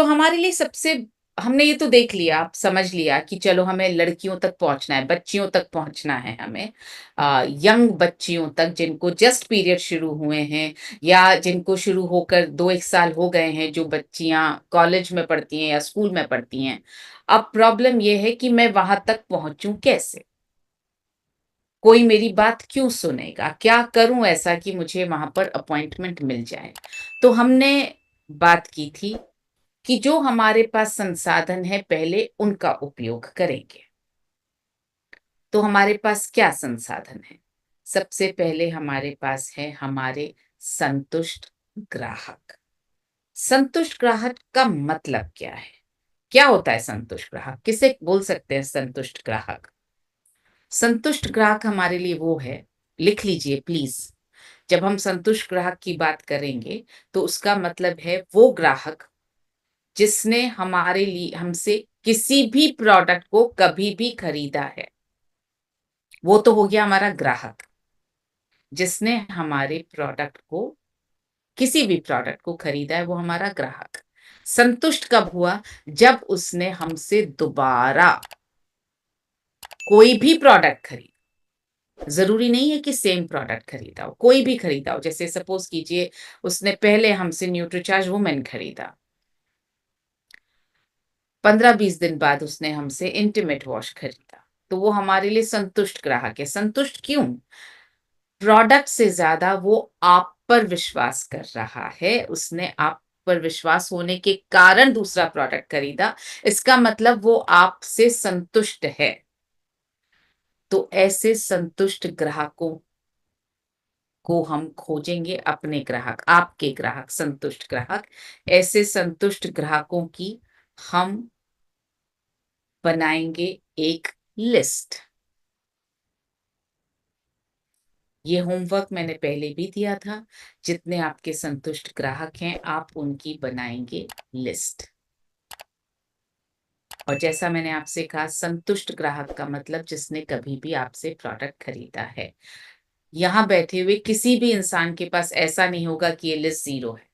हमारे लिए सबसे हमने ये तो देख लिया, आप समझ लिया कि चलो हमें लड़कियों तक पहुँचना है, बच्चियों तक पहुँचना है हमें। यंग बच्चियों तक जिनको जस्ट पीरियड शुरू हुए हैं या जिनको शुरू होकर 2-1 साल हो गए हैं, जो बच्चियाँ कॉलेज में पढ़ती हैं या स्कूल में पढ़ती हैं। अब प्रॉब्लम ये है कि मैं वहाँ तक पहुँचूँ कैसे? कोई मेरी बात क्यों सुनेगा? क्या करूँ ऐसा कि मुझे वहाँ पर अपॉइंटमेंट मिल जाए? तो हमने बात की थी कि जो हमारे पास संसाधन है पहले उनका उपयोग करेंगे। तो हमारे पास क्या संसाधन है? सबसे पहले हमारे पास है हमारे संतुष्ट ग्राहक। संतुष्ट ग्राहक का मतलब क्या है? क्या होता है संतुष्ट ग्राहक? किसे बोल सकते हैं संतुष्ट ग्राहक? संतुष्ट ग्राहक हमारे लिए वो है, लिख लीजिए प्लीज। जब हम संतुष्ट ग्राहक की बात करेंगे तो उसका मतलब है वो ग्राहक जिसने हमारे लिए हमसे किसी भी प्रोडक्ट को कभी भी खरीदा है। वो तो हो गया हमारा ग्राहक, जिसने हमारे प्रोडक्ट को किसी भी प्रोडक्ट को खरीदा है, वो हमारा ग्राहक। संतुष्ट कब हुआ? जब उसने हमसे दोबारा कोई भी प्रोडक्ट खरीदा। जरूरी नहीं है कि सेम प्रोडक्ट खरीदा हो, कोई भी खरीदा हो। जैसे सपोज कीजिए उसने पहले हमसे न्यूट्रीचार्ज वुमेन खरीदा, 15-20 दिन बाद उसने हमसे इंटीमेट वॉश खरीदा, तो वो हमारे लिए संतुष्ट ग्राहक है। संतुष्ट क्यों? प्रोडक्ट से ज्यादा वो आप पर विश्वास कर रहा है, उसने आप पर विश्वास होने के कारण दूसरा प्रोडक्ट खरीदा। इसका मतलब वो आपसे संतुष्ट है। तो ऐसे संतुष्ट ग्राहकों को हम खोजेंगे, अपने ग्राहक, आपके ग्राहक, संतुष्ट ग्राहक। ऐसे संतुष्ट ग्राहकों की हम बनाएंगे एक लिस्ट। ये होमवर्क मैंने पहले भी दिया था। जितने आपके संतुष्ट ग्राहक हैं आप उनकी बनाएंगे लिस्ट। और जैसा मैंने आपसे कहा, संतुष्ट ग्राहक का मतलब जिसने कभी भी आपसे प्रोडक्ट खरीदा है। यहाँ बैठे हुए किसी भी इंसान के पास ऐसा नहीं होगा कि ये लिस्ट जीरो है,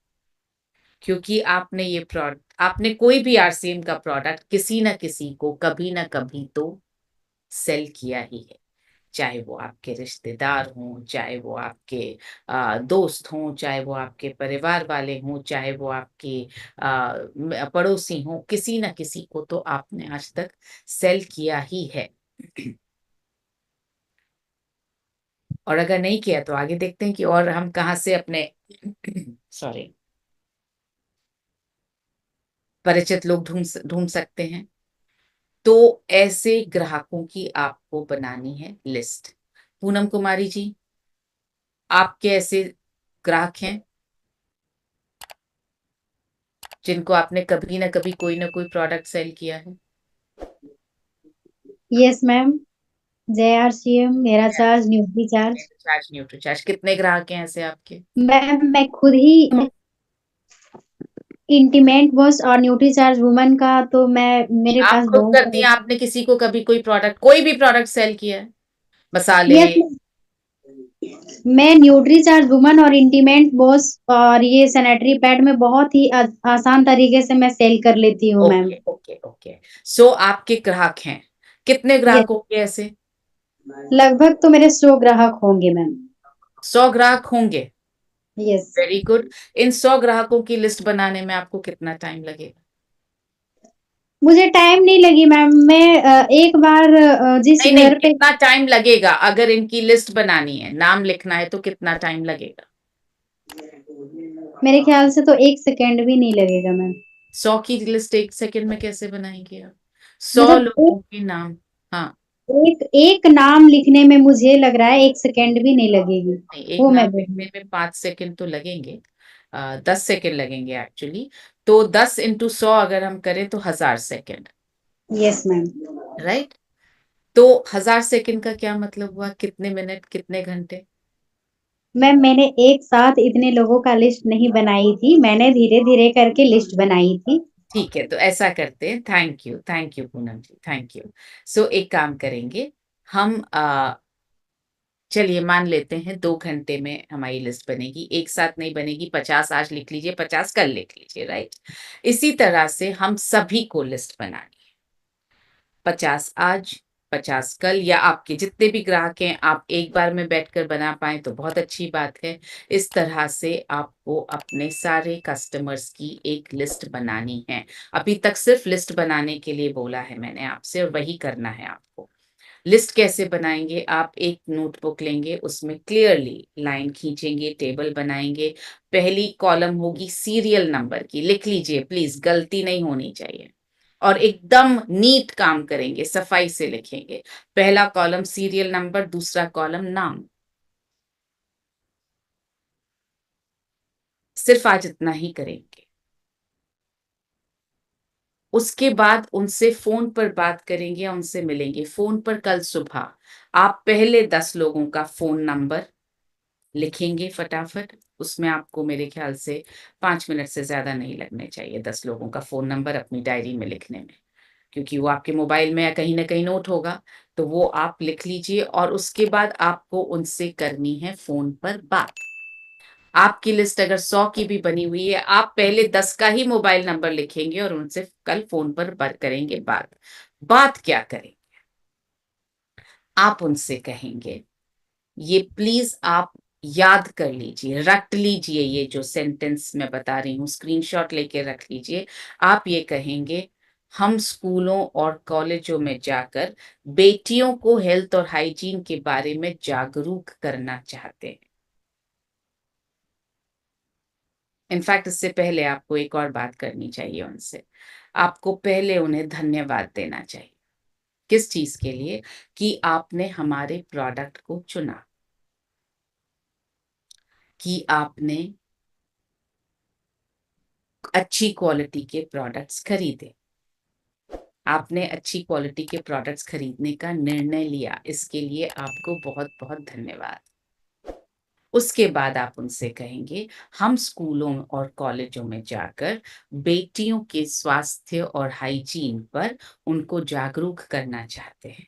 क्योंकि आपने कोई भी आरसीएम का प्रोडक्ट किसी न किसी को कभी ना कभी तो सेल किया ही है। चाहे वो आपके रिश्तेदार हों, चाहे वो आपके दोस्त हों, चाहे वो आपके परिवार वाले हों, चाहे वो आपके पड़ोसी हों, किसी न किसी को तो आपने आज तक सेल किया ही है। और अगर नहीं किया तो आगे देखते हैं कि और हम कहाँ से अपने सॉरी परिचित लोग ढूंढ ढूंढ सकते हैं। तो ऐसे ग्राहकों की आपको बनानी है लिस्ट। पूनम कुमारी जी, आपके ऐसे ग्राहक हैं जिनको आपने कभी ना कभी कोई ना कोई प्रोडक्ट सेल किया है? Yes ma'am. JRCM, मेरा charge, nutri charge. Charge nutri charge, कितने ग्राहक हैं ऐसे आपके? मैम मैं खुद ही इंटीमेट वॉश और न्यूट्री चार्ज वुमन का तो मैं मेरे आप पास खुद बहुत करती सारे। हैं? आपने किसी को कभी कोई भी प्रोडक्ट सेल किया है? मसाले? यस मैं न्यूट्री चार्ज वुमन और इंटीमेट वॉश और ये सैनिटरी पैड में बहुत ही आसान तरीके से मैं सेल कर लेती हूँ ma'am. Okay okay okay. So आपके ग्राहक हैं, कितने यस, ग्राहक होंगे ऐसे? लगभग तो मेरे 100 ग्राहक होंगे मैम। 100 ग्राहक होंगे। यस। Very good. इन 100 ग्राहकों की लिस्ट बनाने में आपको कितना टाइम लगेगा? मुझे टाइम नहीं लगी मैम। मैं एक बार जिस नहीं नहीं, घर पे कितना टाइम लगेगा अगर इनकी लिस्ट बनानी है, नाम लिखना है, तो कितना टाइम लगेगा? मेरे ख्याल से तो 1 सेकेंड भी नहीं लगेगा मैम। 100 की लिस्ट 1 सेकंड में कैसे बनाएंगे आप? 100 मतलब लोगों के नाम। हाँ। एक एक नाम लिखने में मुझे लग रहा है 1 सेकेंड भी नहीं लगेगी। नहीं, एक वो नाम मैं बोल रही लिखने में 5 सेकंड तो लगेंगे। 10 सेकंड लगेंगे एक्चुअली। तो 10 × 100 अगर हम करें तो 1000 सेकंड। हूँ। Yes ma'am. राइट। तो 1000 सेकंड का क्या मतलब हुआ? कितने मिनट, कितने घंटे? मैम मैंने एक साथ इतने लोगों का लिस्ट नहीं बनाई थी, मैंने धीरे धीरे करके लिस्ट बनाई थी। ठीक है, तो ऐसा करते हैं। Thank you Poonam ji, thank you. So एक काम करेंगे हम, चलिए मान लेते हैं 2 घंटे में हमारी लिस्ट बनेगी, एक साथ नहीं बनेगी, 50 आज लिख लीजिए, 50 कल लिख लीजिए, राइट? इसी तरह से हम सभी को लिस्ट बनानी है, 50 आज, 50 कल, या आपके जितने भी ग्राहक हैं, आप एक बार में बैठकर बना पाएँ तो बहुत अच्छी बात है। इस तरह से आपको अपने सारे कस्टमर्स की एक लिस्ट बनानी है। अभी तक सिर्फ लिस्ट बनाने के लिए बोला है मैंने आपसे और वही करना है आपको। लिस्ट कैसे बनाएँगे? आप एक नोटबुक लेंगे, उसमें क्लियरली लाइन खींचेंगे, टेबल बनाएँगे। पहली कॉलम होगी सीरियल नंबर की, लिख लीजिए प्लीज़, गलती नहीं होनी चाहिए। और एकदम नीट काम करेंगे, सफाई से लिखेंगे। पहला कॉलम सीरियल नंबर, दूसरा कॉलम नाम। सिर्फ आज इतना ही करेंगे। उसके बाद उनसे फ़ोन पर बात करेंगे या उनसे मिलेंगे। फ़ोन पर कल सुबह आप पहले 10 लोगों का फ़ोन नंबर लिखेंगे फटाफट। उसमें आपको मेरे ख़्याल से 5 मिनट से ज़्यादा नहीं लगने चाहिए 10 लोगों का फ़ोन नंबर अपनी डायरी में लिखने में। क्योंकि वो आपके मोबाइल में या कहीं न कहीं नोट होगा, तो वो आप लिख लीजिए और उसके बाद आपको उनसे करनी है फ़ोन पर बात। आपकी लिस्ट अगर 100 की भी बनी हुई है, आप पहले 10 का ही मोबाइल नंबर लिखेंगे और उनसे कल फ़ोन पर करेंगे बात। बात क्या करें? आप उनसे कहेंगे, ये प्लीज़ आप याद कर लीजिए, रट लीजिए ये जो सेंटेंस मैं बता रही हूँ, स्क्रीनशॉट लेके रख लीजिए। आप ये कहेंगे, हम स्कूलों और कॉलेजों में जाकर बेटियों को हेल्थ और हाइजीन के बारे में जागरूक करना चाहते हैं। इनफैक्ट इससे पहले आपको एक और बात करनी चाहिए उनसे। आपको पहले उन्हें धन्यवाद देना चाहिए। किस चीज़ के लिए? कि आपने हमारे प्रोडक्ट को चुना, कि आपने अच्छी क्वालिटी के प्रोडक्ट्स खरीदे। आपने अच्छी क्वालिटी के प्रोडक्ट्स खरीदने का निर्णय लिया, इसके लिए आपको बहुत-बहुत धन्यवाद। उसके बाद आप उनसे कहेंगे, हम स्कूलों और कॉलेजों में जाकर बेटियों के स्वास्थ्य और हाइजीन पर उनको जागरूक करना चाहते हैं।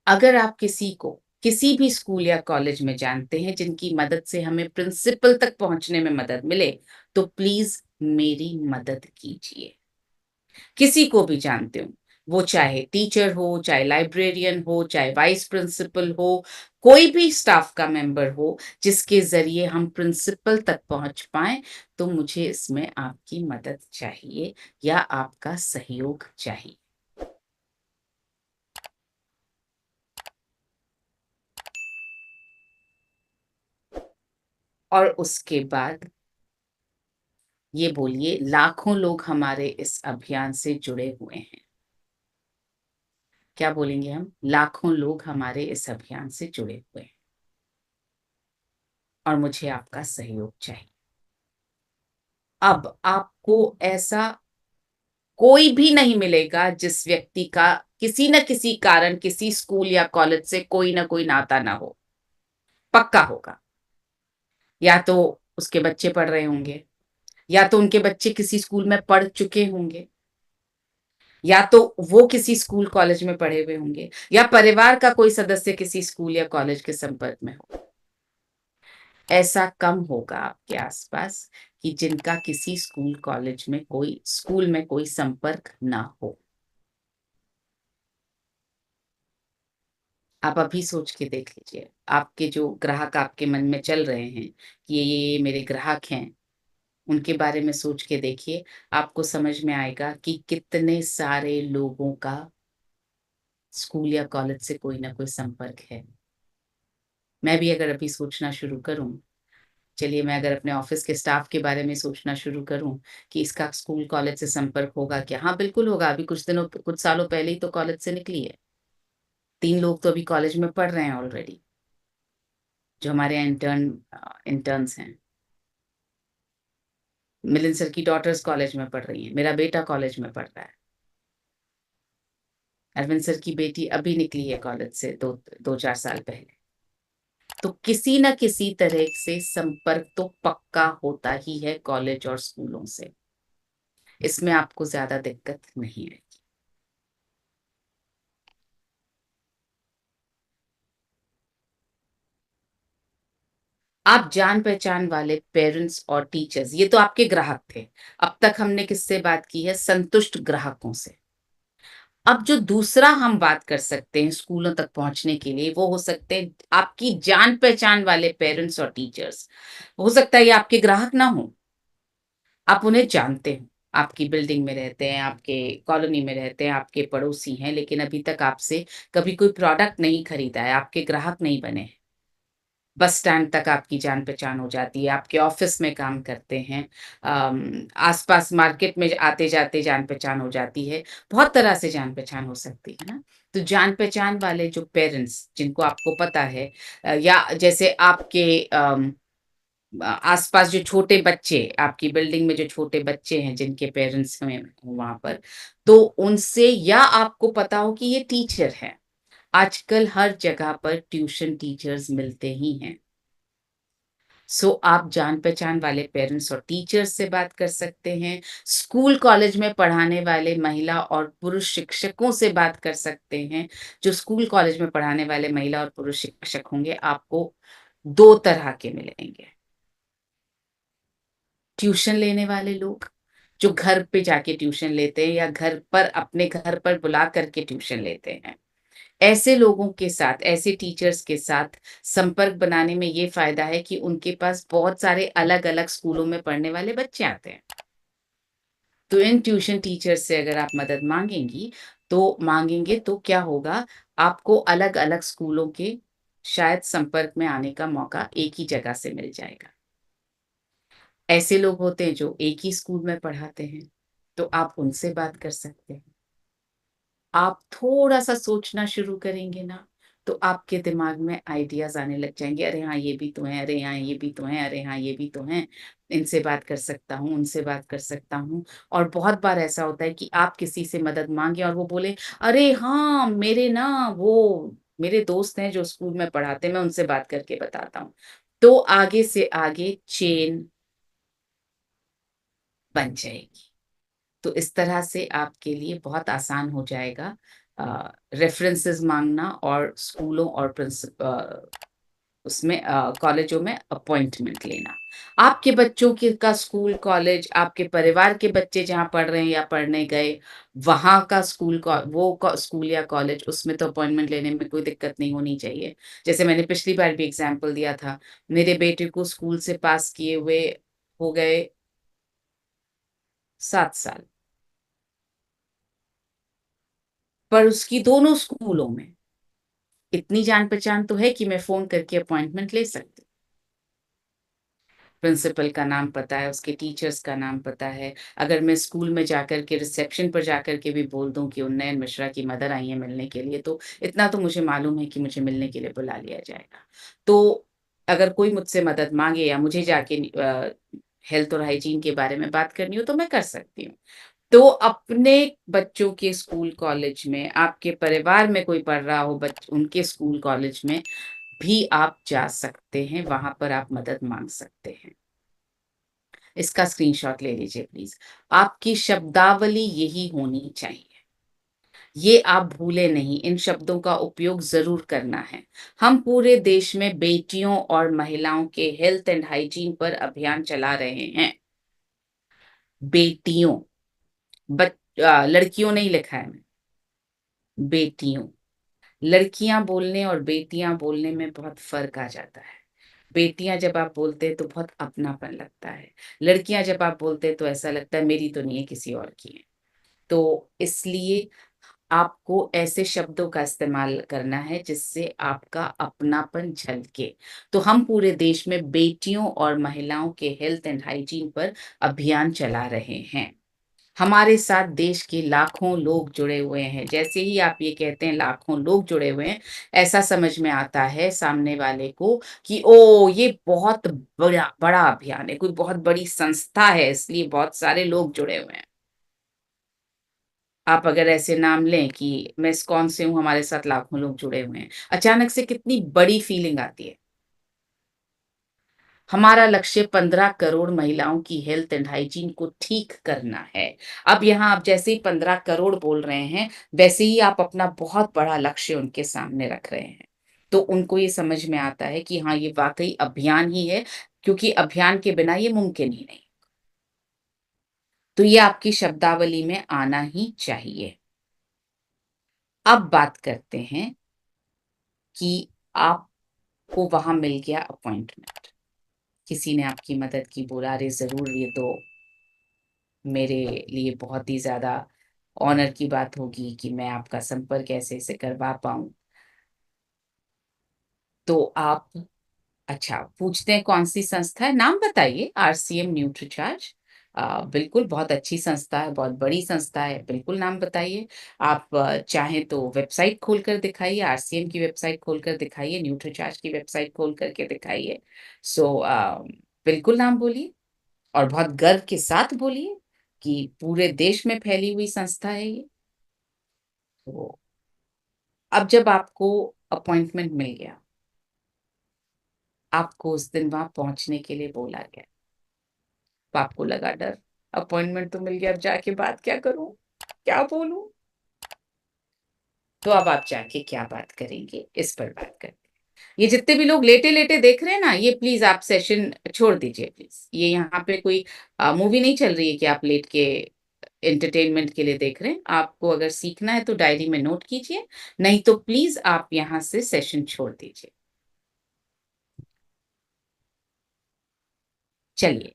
अगर आप किसी को किसी भी स्कूल या कॉलेज में जानते हैं जिनकी मदद से हमें प्रिंसिपल तक पहुँचने में मदद मिले, तो प्लीज़ मेरी मदद कीजिए। किसी को भी जानते हो, वो चाहे टीचर हो, चाहे लाइब्रेरियन हो, चाहे वाइस प्रिंसिपल हो, कोई भी स्टाफ का मेंबर हो, जिसके ज़रिए हम प्रिंसिपल तक पहुँच पाएँ, तो मुझे इसमें आपकी मदद चाहिए या आपका सहयोग चाहिए। और उसके बाद ये बोलिए, लाखों लोग हमारे इस अभियान से जुड़े हुए हैं। क्या बोलेंगे हम? लाखों लोग हमारे इस अभियान से जुड़े हुए हैं और मुझे आपका सहयोग चाहिए। अब आपको ऐसा कोई भी नहीं मिलेगा जिस व्यक्ति का किसी न किसी कारण किसी स्कूल या कॉलेज से कोई न कोई नाता ना हो। पक्का होगा। या तो उसके बच्चे पढ़ रहे होंगे, या तो उनके बच्चे किसी स्कूल में पढ़ चुके होंगे, या तो वो किसी स्कूल कॉलेज में पढ़े हुए होंगे, या परिवार का कोई सदस्य किसी स्कूल या कॉलेज के संपर्क में हो। ऐसा कम होगा आपके आसपास कि जिनका किसी स्कूल में कोई संपर्क ना हो। आप अभी सोच के देख लीजिए, आपके जो ग्राहक आपके मन में चल रहे हैं कि ये मेरे ग्राहक हैं, उनके बारे में सोच के देखिए, आपको समझ में आएगा कि कितने सारे लोगों का स्कूल या कॉलेज से कोई ना कोई संपर्क है। मैं भी अगर अभी सोचना शुरू करूँ, चलिए मैं अगर अपने ऑफ़िस के स्टाफ के बारे में सोचना शुरू करूँ कि इसका स्कूल कॉलेज से संपर्क होगा क्या? हाँ, बिल्कुल होगा, अभी कुछ सालों पहले ही तो कॉलेज से निकली है। 3 लोग तो अभी कॉलेज में पढ़ रहे हैं ऑलरेडी, जो हमारे यहाँ इंटर्न्स हैं। मिलिंद सर की डॉटर्स कॉलेज में पढ़ रही हैं, मेरा बेटा कॉलेज में पढ़ रहा है। अरविंद सर की बेटी अभी निकली है कॉलेज से 2-4 साल पहले। तो किसी न किसी तरह से संपर्क तो पक्का होता ही है कॉलेज और स्कूलों से। इसमें आपको ज़्यादा दिक्कत नहीं आएगी। आप जान-पहचान वाले पेरेंट्स और टीचर्स, ये तो आपके ग्राहक थे। अब तक हमने किससे बात की है? संतुष्ट ग्राहकों से। अब जो दूसरा हम बात कर सकते हैं स्कूलों तक पहुँचने के लिए, वो हो सकते हैं आपकी जान-पहचान वाले पेरेंट्स और टीचर्स। हो सकता है ये आपके ग्राहक ना हों, आप उन्हें जानते हो, आपकी बिल्डिंग में रहते हैं, आपके कॉलोनी में रहते हैं, आपके पड़ोसी हैं, लेकिन अभी तक आपसे कभी कोई प्रोडक्ट नहीं खरीदा है, आपके ग्राहक नहीं बने हैं। बस स्टैंड तक आपकी जान-पहचान हो जाती है, आपके ऑफ़िस में काम करते हैं, आस-पास मार्केट में आते-जाते जान-पहचान हो जाती है, बहुत तरह से जान-पहचान हो सकती है ना? तो जान-पहचान वाले जो पेरेंट्स जिनको आपको पता है, या जैसे आपके आस-पास जो छोटे बच्चे, आपकी बिल्डिंग में जो छोटे बच्चे हैं जिनके पेरेंट्स हैं वहाँ पर, तो उनसे, या आपको पता हो कि ये टीचर हैं। आजकल हर जगह पर ट्यूशन टीचर्स मिलते ही हैं। सो आप जान-पहचान वाले पेरेंट्स और टीचर्स से बात कर सकते हैं। स्कूल कॉलेज में पढ़ाने वाले महिला और पुरुष शिक्षकों से बात कर सकते हैं। जो स्कूल कॉलेज में पढ़ाने वाले महिला और पुरुष शिक्षक होंगे, आपको 2 तरह के मिलेंगे। ट्यूशन लेने वाले लोग, जो घर पे जाके ट्यूशन लेते हैं या घर पर, अपने घर पर बुला कर के ट्यूशन लेते हैं। ऐसे लोगों के साथ, ऐसे टीचर्स के साथ संपर्क बनाने में ये फ़ायदा है कि उनके पास बहुत सारे अलग-अलग स्कूलों में पढ़ने वाले बच्चे आते हैं। तो इन ट्यूशन टीचर्स से अगर आप मदद माँगेंगे तो क्या होगा, आपको अलग-अलग स्कूलों के शायद संपर्क में आने का मौका एक ही जगह से मिल जाएगा। ऐसे लोग होते हैं जो एक ही स्कूल में पढ़ाते हैं, तो आप उनसे बात कर सकते हैं। आप थोड़ा-सा सोचना शुरू करेंगे ना, तो आपके दिमाग में आइडियाज़ आने लग जाएँगे, अरे हाँ, ये भी तो हैं, अरे हाँ, ये भी तो हैं, अरे हाँ, ये भी तो हैं। इनसे बात कर सकता हूँ, उनसे बात कर सकता हूँ। और बहुत बार ऐसा होता है कि आप किसी से मदद माँगे और वो बोले, अरे हाँ, मेरे ना वो मेरे दोस्त हैं जो स्कूल में पढ़ाते हैं, मैं उनसे बात करके बताता हूँ। तो आगे से आगे चेन बन जाएगी। तो इस तरह से आपके लिए बहुत आसान हो जाएगा रेफ़रेंसेस माँगना और स्कूलों और उसमें कॉलेजों में अपॉइंटमेंट लेना। आपके बच्चों के का स्कूल, कॉलेज, आपके परिवार के बच्चे जहाँ पढ़ रहे हैं या पढ़ने गए, वहाँ का स्कूल या कॉलेज, उसमें तो अपॉइंटमेंट लेने में कोई दिक्कत नहीं होनी चाहिए। जैसे मैंने पिछली बार भी एग्ज़ाम्पल दिया था, मेरे बेटे को स्कूल से पास किए हुए हो गए 7 साल। पर उसकी दोनों स्कूलों में इतनी जान-पहचान तो है कि मैं फ़ोन करके अपॉइंटमेंट ले सकती हूँ। प्रिंसिपल का नाम पता है, उसके टीचर्स का नाम पता है। अगर मैं स्कूल में जाकर के रिसेप्शन पर जाकर के भी बोल दूँ कि उन्नयन मिश्रा की मदर आई हैं मिलने के लिए, तो इतना तो मुझे मालूम है कि मुझे मिलने के लिए बुला लिया जाएगा। तो अगर कोई मुझसे मदद माँगे या मुझे जाके हेल्थ और हाइजीन के बारे में बात करनी हो, तो मैं कर सकती हूँ। तो अपने बच्चों के स्कूल कॉलेज में, आपके परिवार में कोई पढ़ रहा हो उनके स्कूल कॉलेज में भी आप जा सकते हैं, वहाँ पर आप मदद माँग सकते हैं। इसका स्क्रीनशॉट ले लीजिए प्लीज़। आपकी शब्दावली यही होनी चाहिए। ये आप भूले नहीं, इन शब्दों का उपयोग ज़रूर करना है। हम पूरे देश में बेटियों और महिलाओं के हेल्थ एंड हाइजीन पर अभियान चला रहे हैं। बेटियों, लड़कियों नहीं लिखा है, बेटियों। लड़कियाँ बोलने और बेटियाँ बोलने में बहुत फ़र्क आ जाता है। बेटियाँ जब आप बोलते हैं तो बहुत अपनापन लगता है। लड़कियाँ जब आप बोलते हैं तो ऐसा लगता है मेरी तो नहीं है किसी और की है। तो इसलिए आपको ऐसे शब्दों का इस्तेमाल करना है जिससे आपका अपनापन झलके। तो हम पूरे देश में बेटियों और महिलाओं के हेल्थ एंड हाइजीन पर अभियान चला रहे हैं। हमारे साथ देश के लाखों लोग जुड़े हुए हैं। जैसे ही आप ये कहते हैं लाखों लोग जुड़े हुए हैं, ऐसा समझ में आता है सामने वाले को कि ओह! ये बहुत बड़ा बड़ा अभियान है, कोई बहुत बड़ी संस्था है इसलिए बहुत सारे लोग जुड़े हुए हैं। आप अगर ऐसे नाम लें कि मैं इस्कॉन से हूँ, हमारे साथ लाखों लोग जुड़े हुए हैं, अचानक से कितनी बड़ी फीलिंग आती है। हमारा लक्ष्य 15 करोड़ महिलाओं की हेल्थ एंड हाइजीन को ठीक करना है। अब यहाँ आप जैसे ही 15 करोड़ बोल रहे हैं, वैसे ही आप अपना बहुत बड़ा लक्ष्य उनके सामने रख रहे हैं। तो उनको ये समझ में आता है कि हाँ, ये वाक़ई अभियान ही है, क्योंकि अभियान के बिना ये मुमकिन ही नहीं। तो ये आपकी शब्दावली में आना ही चाहिए। अब बात करते हैं कि आपको वहाँ मिल गया अपॉइंटमेंट, किसी ने आपकी मदद की, बोला अरे ज़रूर, ये तो मेरे लिए बहुत ही ज़्यादा ऑनर की बात होगी कि मैं आपका संपर्क ऐसे से करवा पाऊँ। तो आप अच्छा, पूछते हैं कौन-सी संस्था है? नाम बताइए। RCM Nutricharge. बिल्कुल, बहुत अच्छी संस्था है, बहुत बड़ी संस्था है, बिल्कुल नाम बताइए। आप चाहें तो वेबसाइट खोल कर दिखाइए, आरसीएम की वेबसाइट खोल कर दिखाइए, न्यूट्रीचार्ज की वेबसाइट खोल कर के दिखाइए। सो बिल्कुल नाम बोलिए और बहुत गर्व के साथ बोलिए कि पूरे देश में फैली हुई संस्था है ये। तो अब जब आपको अपॉइंटमेंट मिल गया, आपको उस दिन वहाँ पहुँचने के लिए बोला गया। तो आपको लगा डर, अपॉइंटमेंट तो मिल गया, अब जाके बात क्या करूँ? क्या बोलूँ? तो अब आप जाके क्या बात करेंगे, इस पर बात करते हैं। ये जितने भी लोग लेटे-लेटे देख रहे हैं ना, ये प्लीज़ आप सेशन छोड़ दीजिए प्लीज़। ये यहाँ पे कोई मूवी नहीं चल रही है कि आप लेट के एंटरटेनमेंट के लिए देख रहे हैं। आपको अगर सीखना है तो डायरी में नोट कीजिए, नहीं तो प्लीज़ आप यहाँ से सेशन छोड़ दीजिए। चलिए,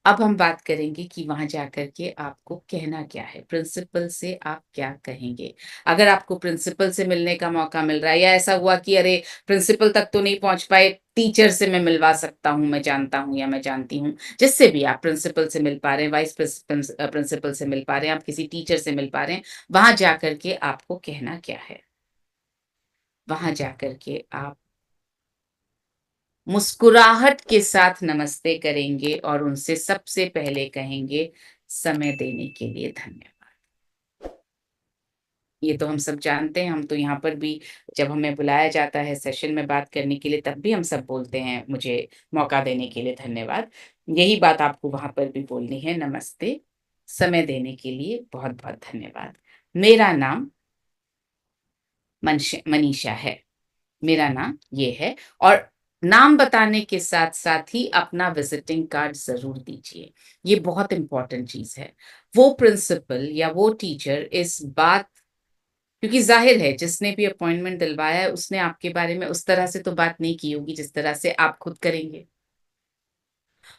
अब हम बात करेंगे कि वहाँ जाकर के आपको कहना क्या है, प्रिंसिपल से आप क्या कहेंगे? अगर आपको प्रिंसिपल से मिलने का मौका मिल रहा है या ऐसा हुआ कि अरे! प्रिंसिपल तक तो नहीं पहुँच पाए, टीचर से मैं मिलवा सकता हूँ, मैं जानता हूँ या मैं जानती हूँ, जिससे भी आप प्रिंसिपल से मिल पा रहे हैं, प्रिंसिपल से मिल पा रहे हैं, आप किसी टीचर से मिल पा रहे हैं, वहाँ जाकर के आपको कहना क्या है? वहाँ जाकर के आप मुस्कुराहट के साथ नमस्ते करेंगे और उनसे सबसे पहले कहेंगे, समय देने के लिए धन्यवाद। ये तो हम सब जानते हैं, हम तो यहाँ पर भी जब हमें बुलाया जाता है सेशन में बात करने के लिए, तब भी हम सब बोलते हैं, मुझे मौका देने के लिए धन्यवाद। यही बात आपको वहाँ पर भी बोलनी है, नमस्ते, समय देने के लिए बहुत-बहुत धन्यवाद। मेरा नाम मनीषा है। मेरा नाम ये है, और नाम बताने के साथ-साथ ही अपना विज़िटिंग कार्ड ज़रूर दीजिए। ये बहुत इम्पोर्टेंट चीज़ है। वो प्रिंसिपल या वो टीचर इस बात, क्योंकि ज़ाहिर है जिसने भी अपॉइंटमेंट दिलवाया है उसने आपके बारे में उस तरह से तो बात नहीं की होगी जिस तरह से आप खुद करेंगे।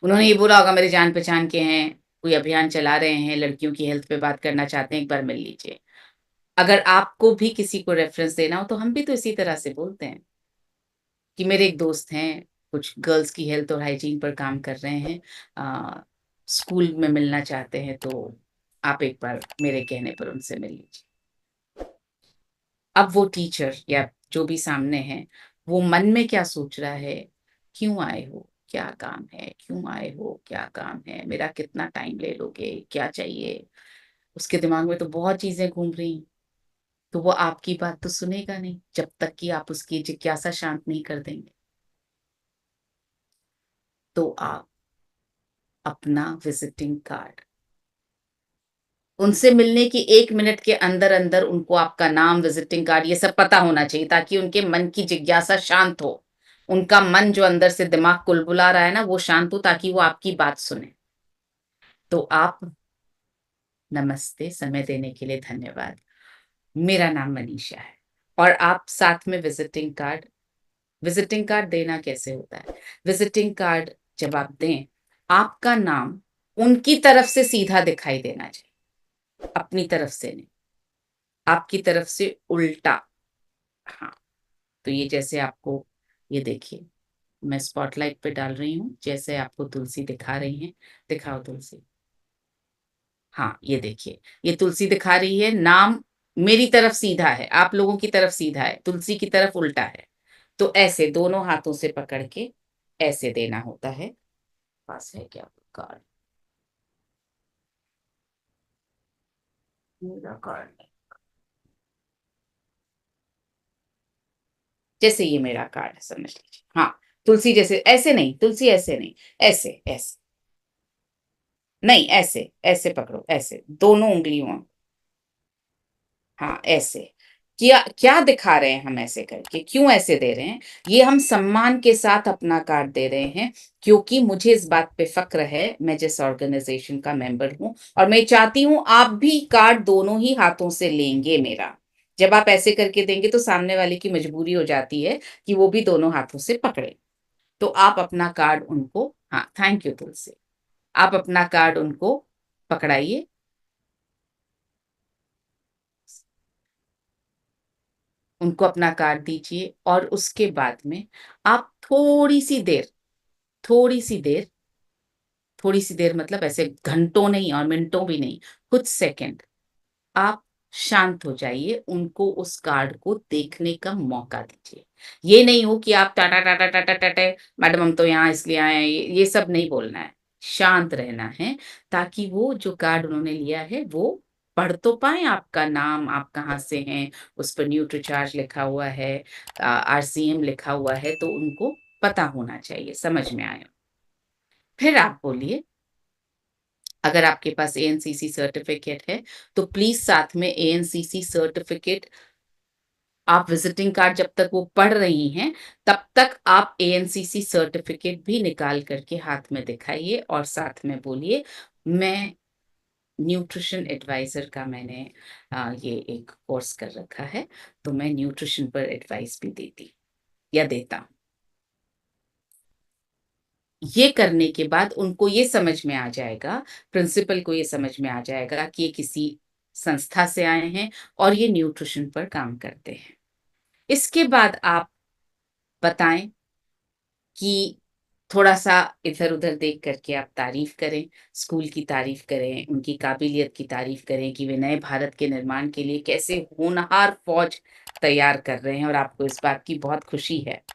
उन्होंने ये बोला होगा मेरे जान-पहचान के हैं, कोई अभियान चला रहे हैं, लड़कियों की हेल्थ पे बात करना चाहते हैं, एक बार मिल लीजिए। अगर आपको भी किसी को रेफ़रेंस देना हो तो हम भी तो इसी तरह से बोलते हैं। कि मेरे एक दोस्त हैं, कुछ गर्ल्स की हेल्थ और हाइजीन पर काम कर रहे हैं, स्कूल में मिलना चाहते हैं, तो आप एक बार मेरे कहने पर उनसे मिल लीजिए। अब वो टीचर या जो भी सामने है, वो मन में क्या सोच रहा है, क्यों आए हो? क्या काम है? क्यों आए हो? क्या काम है? मेरा कितना टाइम ले लोगे? क्या चाहिए? उसके दिमाग में तो बहुत चीज़ें घूम रही हैं, तो वो आपकी बात तो सुनेगा नहीं, जब तक कि आप उसकी जिज्ञासा शांत नहीं कर देंगे। तो आप अपना विज़िटिंग कार्ड, उनसे मिलने की 1 मिनट के अंदर-अंदर उनको आपका नाम, विज़िटिंग कार्ड ये सब पता होना चाहिए, ताकि उनके मन की जिज्ञासा शांत हो। उनका मन जो अंदर से दिमाग कुलबुला रहा है ना, वो शांत हो ताकि वो आपकी बात सुने। तो आप नमस्ते, समय देने के लिए धन्यवाद। मेरा नाम मनीषा है, और आप साथ में विज़िटिंग कार्ड देना कैसे होता है? विज़िटिंग कार्ड जब आप दें, आपका नाम उनकी तरफ से सीधा दिखाई देना चाहिए, अपनी तरफ से नहीं, आपकी तरफ से उल्टा। हाँ, तो ये जैसे आपको, ये देखिए, मैं स्पॉटलाइट पे डाल रही हूँ, जैसे आपको तुलसी दिखा रही हैं, दिखाओ तुलसी। हाँ, ये देखिए, ये तुलसी दिखा रही है, नाम मेरी तरफ सीधा है, आप लोगों की तरफ सीधा है, तुलसी की तरफ उल्टा है। तो ऐसे दोनों हाथों से पकड़ के ऐसे देना होता है। पास है क्या कार्ड? मेरा कार्ड नहीं। जैसे ये मेरा कार्ड है, समझ लीजिए। हाँ, तुलसी जैसे, ऐसे नहीं, तुलसी ऐसे नहीं, ऐसे, ऐसे। नहीं, ऐसे, ऐसे पकड़ो, ऐसे, दोनों उँगलियों, हाँ, ऐसे। क्या क्या दिखा रहे हैं हम ऐसे करके, क्यों ऐसे दे रहे हैं? ये हम सम्मान के साथ अपना कार्ड दे रहे हैं, क्योंकि मुझे इस बात पे फ़क्र है, मैं जिस ऑर्गेनाइज़ेशन का मेंबर हूँ, और मैं चाहती हूँ आप भी कार्ड दोनों ही हाथों से लेंगे मेरा। जब आप ऐसे करके देंगे तो सामने वाले की मजबूरी हो जाती है कि वो भी दोनों हाथों से पकड़े। तो आप अपना कार्ड उनको, हाँ, थैंक यू तुलसी। आप अपना कार्ड उनको पकड़ाइए, उनको अपना कार्ड दीजिए, और उसके बाद में आप थोड़ी-सी देर, थोड़ी-सी देर मतलब ऐसे घंटों नहीं और मिनटों भी नहीं, कुछ सेकंड आप शांत हो जाइए, उनको उस कार्ड को देखने का मौका दीजिए। ये नहीं हो कि आप टा टा टा टा टा टा टा टा, मैडम हम तो यहाँ इसलिए आए हैं, ये सब नहीं बोलना है। शांत रहना है, ताकि वो जो कार्ड उन्होंने लिया है वो पढ़ तो पाएँ, आपका नाम, आप कहाँ से हैं, उस पर न्यूट्रीचार्ज लिखा हुआ है, आरसीएम लिखा हुआ है, तो उनको पता होना चाहिए, समझ में आए। फिर आप बोलिए, अगर आपके पास एएनसीसी सर्टिफ़िकेट है, तो प्लीज़ साथ में एएनसीसी सर्टिफ़िकेट, आप विज़िटिंग कार्ड जब तक वो पढ़ रही हैं, तब तक आप एएनसीसी सर्टिफ़िकेट भी निकाल कर के हाथ में दिखाइए और साथ में बोलिए, मैं न्यूट्रिशन एडवाइज़र का मैंने ये एक कोर्स कर रखा है, तो मैं न्यूट्रिशन पर एडवाइस भी देती या देता हूँ। ये करने के बाद उनको ये समझ में आ जाएगा, प्रिंसिपल को ये समझ में आ जाएगा कि ये किसी संस्था से आए हैं और ये न्यूट्रिशन पर काम करते हैं। इसके बाद आप बताएँ कि थोड़ा-सा इधर-उधर देख कर के आप तारीफ़ करें, स्कूल की तारीफ़ करें, उनकी काबिलियत की तारीफ़ करें कि वे नए भारत के निर्माण के लिए कैसे होनहार फ़ौज तैयार कर रहे हैं और आपको इस बात की बहुत खुशी है।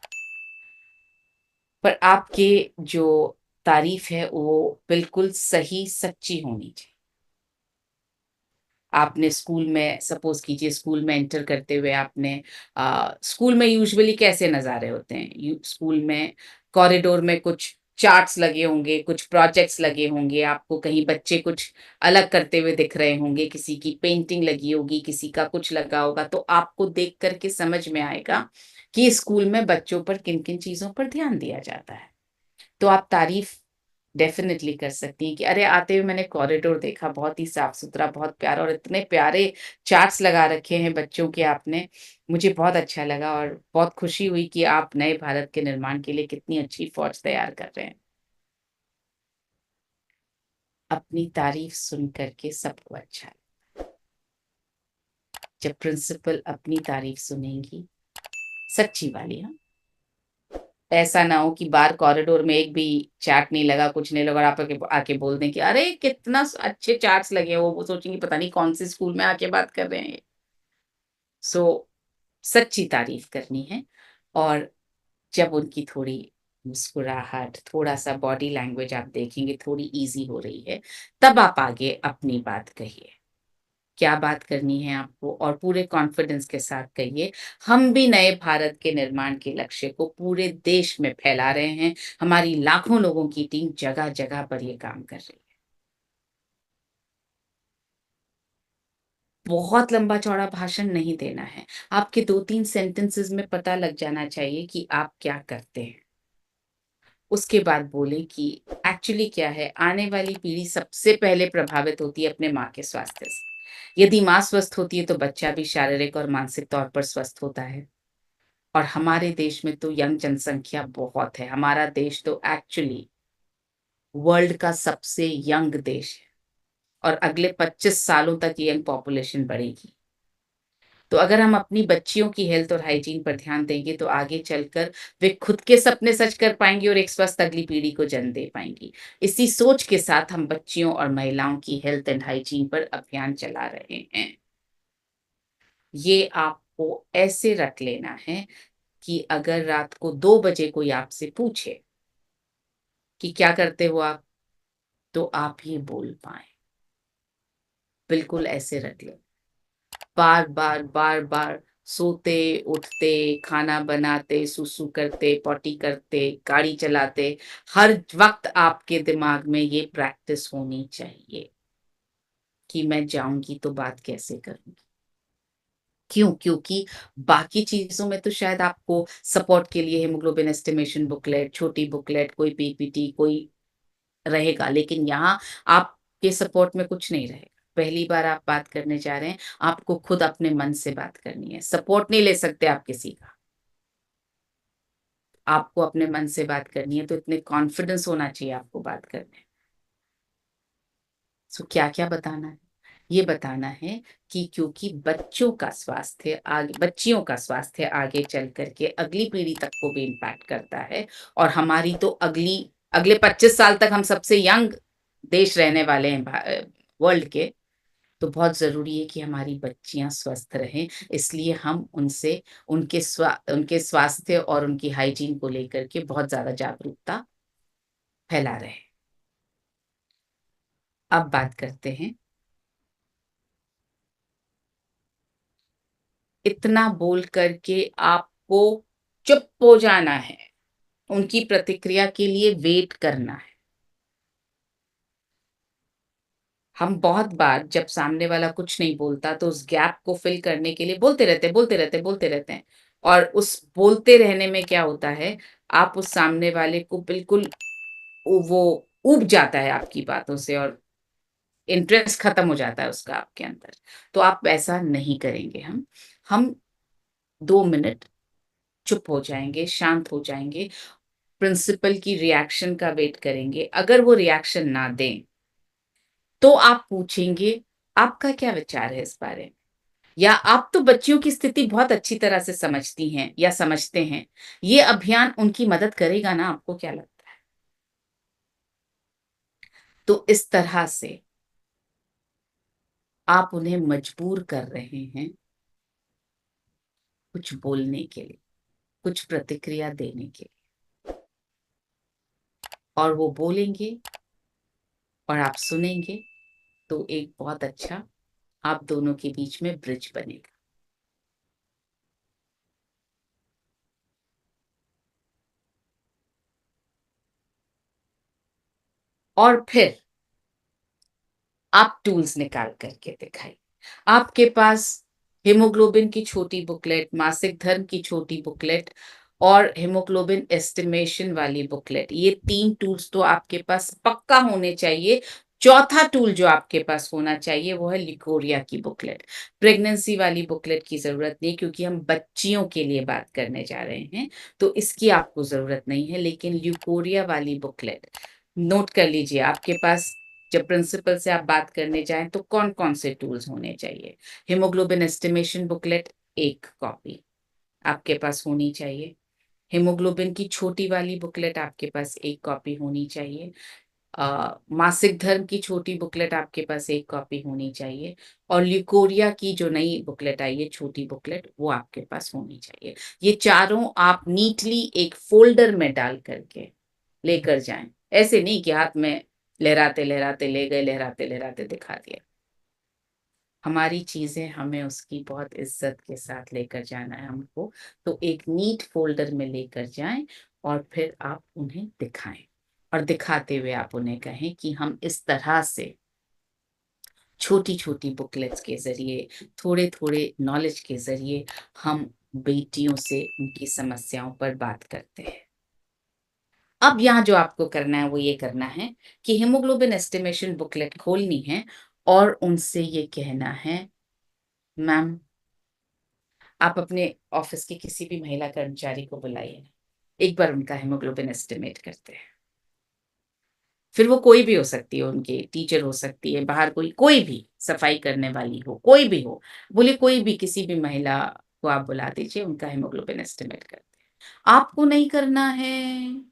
पर आपके जो तारीफ़ है वो बिल्कुल सही, सच्ची होनी चाहिए। आपने स्कूल में, सपोज़ कीजिए स्कूल में एंटर करते हुए आपने स्कूल में यूजुअली कैसे नज़ारे होते हैं? स्कूल में कॉरिडोर में कुछ चार्ट्स लगे होंगे, कुछ प्रोजेक्ट्स लगे होंगे, आपको कहीं बच्चे कुछ अलग करते हुए दिख रहे होंगे, किसी की पेंटिंग लगी होगी, किसी का कुछ लगा होगा, तो आपको देख कर के समझ में आएगा कि स्कूल में बच्चों पर किन-किन चीज़ों पर ध्यान दिया जाता है। तो आप तारीफ़ डेफ़िनिटली कर सकती हैं कि अरे! आते हुए मैंने कॉरिडोर देखा, बहुत ही साफ-सुथरा, बहुत प्यारा, और इतने प्यारे चार्ट्स लगा रखे हैं बच्चों के आपने, मुझे बहुत अच्छा लगा और बहुत खुशी हुई कि आप नए भारत के निर्माण के लिए कितनी अच्छी फ़ौज तैयार कर रहे हैं। अपनी तारीफ़ सुन कर के सबको अच्छा लगे। जब प्रिंसिपल अपनी तारीफ़ सुनेंगी, सच्ची वाली, हाँ, ऐसा ना हो कि बाहर कॉरिडोर में एक भी चार्ट नहीं लगा, कुछ नहीं लगा और आप आके आके बोल दें कि अरे! कितना अच्छे चार्ट्स लगे हैं, वो सोचेंगी पता नहीं कौन-से स्कूल में आके बात कर रहे हैं ये। सो सच्ची तारीफ़ करनी है, और जब उनकी थोड़ी मुस्कुराहट, थोड़ा-सा बॉडी लैंग्वेज आप देखेंगे थोड़ी ईज़ी हो रही है, तब आप आगे अपनी बात कहिए। क्या बात करनी है आपको, और पूरे कॉन्फिडेंस के साथ कहिए, हम भी नए भारत के निर्माण के लक्ष्य को पूरे देश में फैला रहे हैं। हमारी लाखों लोगों की टीम जगह-जगह पर ये काम कर रही है। बहुत लंबा-चौड़ा भाषण नहीं देना है। आपके 2-3 सेंटेंसेस में पता लग जाना चाहिए कि आप क्या करते हैं। उसके बाद बोलें कि एक्चुअली क्या है, आने वाली पीढ़ी सबसे पहले प्रभावित होती है अपने माँ के स्वास्थ्य से। यदि माँ स्वस्थ होती है तो बच्चा भी शारीरिक और मानसिक तौर पर स्वस्थ होता है। और हमारे देश में तो यंग जनसंख्या बहुत है। हमारा देश तो एक्चुअली वर्ल्ड का सबसे यंग देश है, और अगले 25 सालों तक ये यंग पॉपुलेशन बढ़ेगी। तो अगर हम अपनी बच्चियों की हेल्थ और हाइजीन पर ध्यान देंगे तो आगे चलकर वे खुद के सपने सच कर पाएँगी और एक स्वस्थ अगली पीढ़ी को जन्म दे पाएँगी। इसी सोच के साथ हम बच्चियों और महिलाओं की हेल्थ एंड हाइजीन पर अभियान चला रहे हैं। ये आपको ऐसे रट लेना है कि अगर रात को 2 बजे कोई आपसे पूछे कि क्या करते हो आप? तो आप ये बोल पाएँ। बिल्कुल ऐसे रट लें। बार-बार, बार-बार सोते, उठते, खाना बनाते, सुसु करते, पॉटी करते, गाड़ी चलाते, हर वक़्त आपके दिमाग में ये प्रैक्टिस होनी चाहिए कि मैं जाऊँगी तो बात कैसे करूँगी? क्यों? क्योंकि बाकी चीज़ों में तो शायद आपको सपोर्ट के लिए हीमोग्लोबिन एस्टिमेशन बुकलेट, छोटी बुकलेट, कोई पीपीटी, कोई रहेगा, लेकिन यहाँ आपके सपोर्ट में कुछ नहीं रहेगा। पहली बार आप बात करने जा रहे हैं, आपको खुद अपने मन से बात करनी है, सपोर्ट नहीं ले सकते आप किसी का। आपको अपने मन से बात करनी है, तो इतने कॉन्फिडेंस होना चाहिए आपको बात करने में। सो क्या-क्या बताना है? ये बताना है कि क्योंकि बच्चियों का स्वास्थ्य आगे चल कर के अगली पीढ़ी तक को भी इम्पैक्ट करता है, और हमारी तो अगले 25 साल तक हम सबसे यंग देश रहने वाले हैं वर्ल्ड के, तो बहुत ज़रूरी है कि हमारी बच्चियाँ स्वस्थ रहें। इसलिए हम उनसे उनके स्वास्थ्य और उनकी हाइजीन को लेकर के बहुत ज़्यादा जागरूकता फैला रहे हैं। अब बात करते हैं, इतना बोल कर के आपको चुप हो जाना है, उनकी प्रतिक्रिया के लिए वेट करना है। हम बहुत बार जब सामने वाला कुछ नहीं बोलता तो उस गैप को फिल करने के लिए बोलते रहते हैं, और उस बोलते रहने में क्या होता है, आप उस सामने वाले को बिल्कुल वो ऊब जाता है आपकी बातों से, और इंटरेस्ट खत्म हो जाता है उसका आपके अंदर। तो आप ऐसा नहीं करेंगे हम 2 मिनट चुप हो जाएँगे, शांत हो जाएँगे, प्रिंसिपल की रिएक्शन का वेट करेंगे। अगर वो रिएक्शन ना दें, तो आप पूछेंगे, "आपका क्या विचार है इस बारे में?" या "आप तो बच्चियों की स्थिति बहुत अच्छी तरह से समझती हैं या समझते हैं। ये अभियान उनकी मदद करेगा ना, आपको क्या लगता है?" तो इस तरह से आप उन्हें मजबूर कर रहे हैं कुछ बोलने के लिए, कुछ प्रतिक्रिया देने के लिए, और वो बोलेंगे और आप सुनेंगे, तो एक बहुत अच्छा आप दोनों के बीच में ब्रिज बनेगा। और फिर आप टूल्स निकाल कर के दिखाइए। आपके पास हीमोग्लोबिन की छोटी बुकलेट, मासिक धर्म की छोटी बुकलेट और हीमोग्लोबिन एस्टिमेशन वाली बुकलेट, ये 3 टूल्स तो आपके पास पक्का होने चाहिए। चौथा टूल जो आपके पास होना चाहिए वो है ल्यूकोरिया की बुकलेट। प्रेगनेंसी वाली बुकलेट की ज़रूरत नहीं, क्योंकि हम बच्चियों के लिए बात करने जा रहे हैं, तो इसकी आपको ज़रूरत नहीं है। लेकिन ल्यूकोरिया वाली बुकलेट नोट कर लीजिए, आपके पास जब प्रिंसिपल से आप बात करने जाएँ तो कौन-कौन से टूल्स होने चाहिए। हीमोग्लोबिन एस्टिमेशन बुकलेट 1 कॉपी आपके पास होनी चाहिए। हीमोग्लोबिन की छोटी वाली बुकलेट आपके पास 1 कॉपी होनी चाहिए। मासिक धर्म की छोटी बुकलेट आपके पास 1 कॉपी होनी चाहिए, और ल्यूकोरिया की जो नई बुकलेट आई है, छोटी बुकलेट, वो आपके पास होनी चाहिए। ये चारों आप नीटली एक फ़ोल्डर में डाल कर के लेकर जाएँ। ऐसे नहीं कि हाथ में लहराते-लहराते ले गए, लहराते-लहराते दिखा दिया। हमारी चीज़ें हमें उसकी बहुत इज़्ज़त के साथ लेकर जाना है हमको, तो एक नीट फ़ोल्डर में लेकर जाएँ और फिर आप उन्हें दिखाएँ, और दिखाते हुए आप उन्हें कहें कि हम इस तरह से छोटी-छोटी बुकलेट्स के ज़रिए, थोड़े-थोड़े नॉलेज के ज़रिए हम बेटियों से उनकी समस्याओं पर बात करते हैं। अब यहाँ जो आपको करना है वो ये करना है कि हीमोग्लोबिन एस्टिमेशन बुकलेट खोलनी है और उनसे ये कहना है, मैम, आप अपने ऑफिस के किसी भी महिला कर्मचारी को बुलाइए, एक बार उनका हीमोग्लोबिन एस्टिमेट करते हैं। फिर वो कोई भी हो सकती है, उनकी टीचर हो सकती है, बाहर कोई भी सफाई करने वाली हो, कोई भी हो, बोलिए कोई भी किसी भी महिला को आप बुला दीजिए, उनका हीमोग्लोबिन एस्टिमेट करते हैं। आपको नहीं करना है,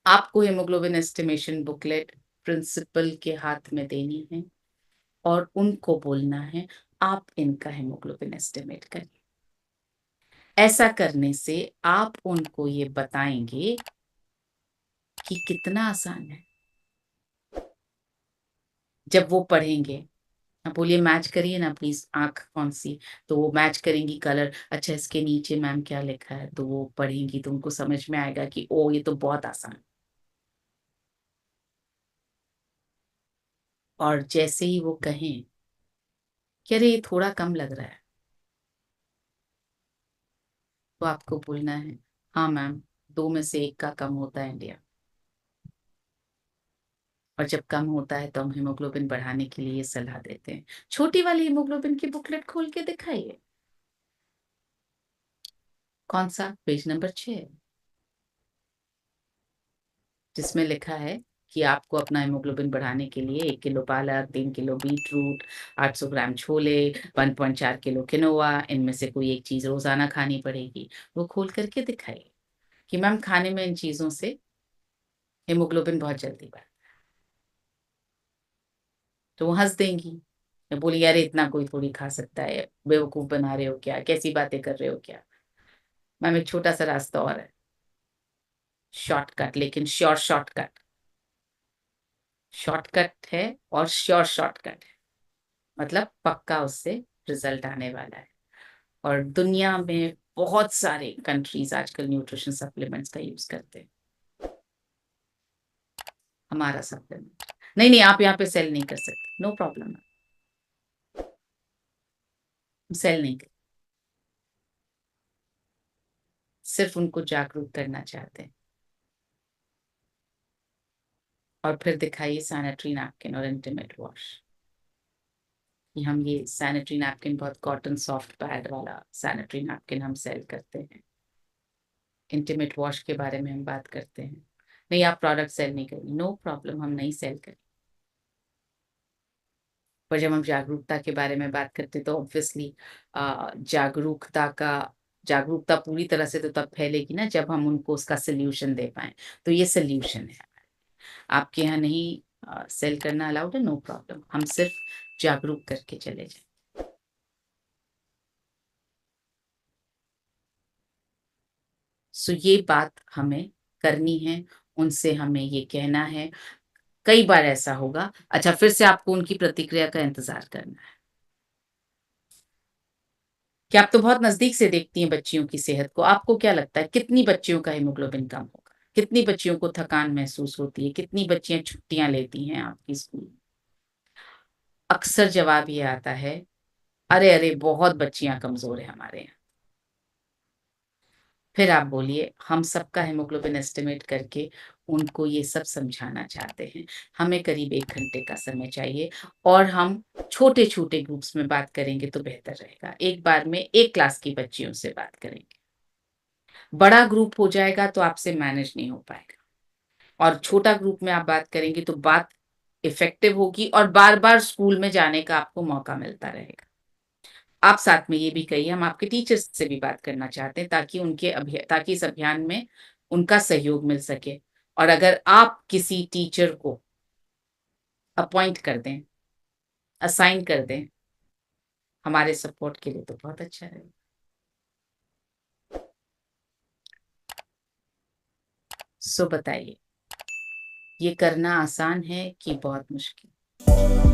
आपको हीमोग्लोबिन एस्टिमेशन बुकलेट प्रिंसिपल के हाथ में देनी है और उनको बोलना है, आप इनका हीमोग्लोबिन एस्टिमेट करिए। ऐसा करने से आप उनको ये बताएँगे कि कितना आसान है। जब वो पढ़ेंगे, आप बोलिए मैच करिए ना प्लीज़, आँख कौन-सी? तो वो मैच करेंगी कलर, अच्छा इसके नीचे मैम क्या लिखा है? तो वो पढ़ेंगी तो उनको समझ में आएगा कि ओह! ये तो बहुत आसान है। और जैसे ही वो कहें, कि अरे ये थोड़ा कम लग रहा है, तो आपको बोलना है हाँ मैम, 2 में से 1 का कम होता है इंडिया। और जब कम होता है तो हम हीमोग्लोबिन बढ़ाने के लिए सलाह देते हैं। छोटी वाली हीमोग्लोबिन की बुकलेट खोल के दिखाइए। कौन सा? पेज नंबर 6, जिसमें लिखा है कि आपको अपना हीमोग्लोबिन बढ़ाने के लिए 1 किलो पालक, 3 किलो बीट रूट, 800 ग्राम छोले, 1.4 किलो किनोआ, इनमें से कोई एक चीज रोजाना खानी पड़ेगी। वो खोल करके दिखाइए कि मैम खाने में इन चीजों से हीमोग्लोबिन बहुत जल्दी बढ़ता है। तो वो हंस देंगी, मैं बोली यार इतना कोई थोड़ी खा सकता है, बेवकूफ बना रहे हो क्या, कैसी बातें कर रहे हो क्या। मैम एक छोटा सा रास्ता और है, शॉर्टकट, लेकिन श्योर शॉर्टकट। शॉर्टकट है और श्योर शॉर्टकट है, मतलब पक्का उससे रिजल्ट आने वाला है। और दुनिया में बहुत सारे कंट्रीज आजकल न्यूट्रिशन सप्लीमेंट्स का यूज करते हैं। हमारा सप्लीमेंट नहीं, नहीं आप यहाँ पे सेल नहीं कर सकते, नो प्रॉब्लम, सेल नहीं कर, सिर्फ उनको जागरूक करना चाहते हैं। और फिर दिखाइए सैनिटरी नैपकिन और इंटीमेट वॉश, कि हम ये सैनिटरी नैपकिन बहुत कॉटन सॉफ्ट पैड वाला सैनिटरी नैपकिन हम सेल करते हैं। इंटीमेट वॉश के बारे में हम बात करते हैं। नहीं आप प्रोडक्ट सेल नहीं करेंगे, नो प्रॉब्लम, हम नहीं सेल करें। पर जब हम जागरूकता के बारे में बात करते हैं तो ऑब्वियसली जागरूकता पूरी तरह से तो तब फैलेगी ना जब हम उनको उसका सोल्यूशन दे पाए। तो ये सोल्यूशन है। आपके यहाँ नहीं सेल करना अलाउड है, नो प्रॉब्लम, हम सिर्फ जागरूक करके चले जाए। सो ये बात हमें करनी है, उनसे हमें ये कहना है। कई बार ऐसा होगा, अच्छा फिर से आपको उनकी प्रतिक्रिया का इंतजार करना है कि आप तो बहुत नजदीक से देखती हैं बच्चियों की सेहत को, आपको क्या लगता है कितनी बच्चियों का हीमोग्लोबिन कम होगा, कितनी बच्चियों को थकान महसूस होती है, कितनी बच्चियां छुट्टियां लेती हैं आपकी स्कूल। अक्सर जवाब ये आता है, अरे अरे बहुत बच्चियां कमजोर है हमारे यहाँ। फिर आप बोलिए हम सबका हेमोग्लोबिन एस्टिमेट करके उनको ये सब समझाना चाहते हैं। हमें करीब 1 घंटे का समय चाहिए, और हम छोटे छोटे ग्रुप्स में बात करेंगे तो बेहतर रहेगा। एक बार में एक क्लास की बच्चियों से बात करेंगे, बड़ा ग्रुप हो जाएगा तो आपसे मैनेज नहीं हो पाएगा। और छोटा ग्रुप में आप बात करेंगे तो बात इफेक्टिव होगी और बार बार स्कूल में जाने का आपको मौका मिलता रहेगा। आप साथ में ये भी कहिए हम आपके टीचर्स से भी बात करना चाहते हैं, ताकि इस अभियान में उनका सहयोग मिल सके। और अगर आप किसी टीचर को अपॉइंट कर दें, असाइन कर दें हमारे सपोर्ट के लिए, तो बहुत अच्छा रहेगा। सो बताइए, ये करना आसान है कि बहुत मुश्किल?